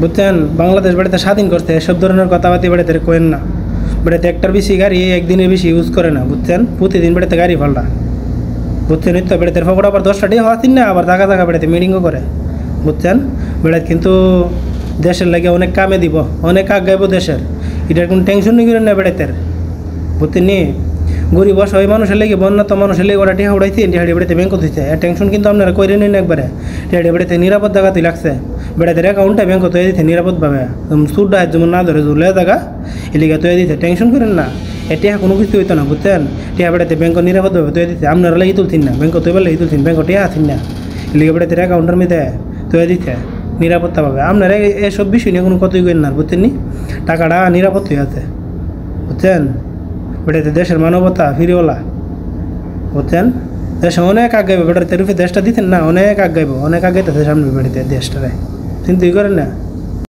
বুঝছেন? বাংলাদেশ বেড়াতে স্বাধীন করতে এসব ধরনের কথাবার্তা বেড়াতে কোয়েন না। বেড়াতে একটার বেশি গাড়ি একদিনের বেশি ইউজ করে না, বুঝছেন? প্রতিদিন বেড়াতে গাড়ি ফাল্টা, বুঝছেন? তো বেড়াতে ফকর আবার 10টা ডে হওয়াতিন না, আবার জায়গা জায়গা বেড়াতে মিটিংও করে, বুঝছেন? বেড়াতে কিন্তু দেশের লাগে অনেক কামে দিব, অনেক আগাইব দেশের, এটার কোনো টেনশন নিয়ে করেন না বেড়াতের, বুঝতেন নি? গরিব অসহায় মানুষের লেগে, বন্যাত মানুষের লেগে ওরা টিহা উড়াইছে, টিহাড়ি বেড়াতে ব্যাংক দিচ্ছে, আর টেনশন কিন্তু আপনারা করে নিন একবারে। টিহাড়ি বেড়াতে নিরাপদ জায়গাতেই লাগছে, বেড়াতে অ্যাকাউন্টটা ব্যাংক তৈরি দিতে নিরাপদভাবে, সুরটা যেমন না ধরে ঝুলে জায়গা এলিগা তৈরি দিতে, টেনশন করেন না। টিহা কোনো কিছু হইতো না, বুঝছেন? টিহা বেড়াতে ব্যাংক নিরাপদভাবে তৈরি দিতে, আপনারা লাগি তুলছেন না, ব্যাংক তৈরি লাগি তুলছেন, ব্যাংক টিহা আছেন না, এলিগা বেড়াতে অ্যাকাউন্টের মধ্যে তৈরি দিতে নিরাপত্তা পাবে। আপনারা এসব বিষয় নিয়ে কোনো কথাই করেন না, বুঝছেন নি? টাকাটা নিরাপদ হয়ে আছে, বুঝছেন? বেড়াতে দেশের মানবতা ফিরিওলা, বুঝছেন? দেশে অনেক আগাইবে, বেটার রূপে দেশটা দিতেন না, অনেক আগাইব, অনেক আগাইতেছে সামনে বেড়াতে দেশটারে, চিন্তাই করেন না।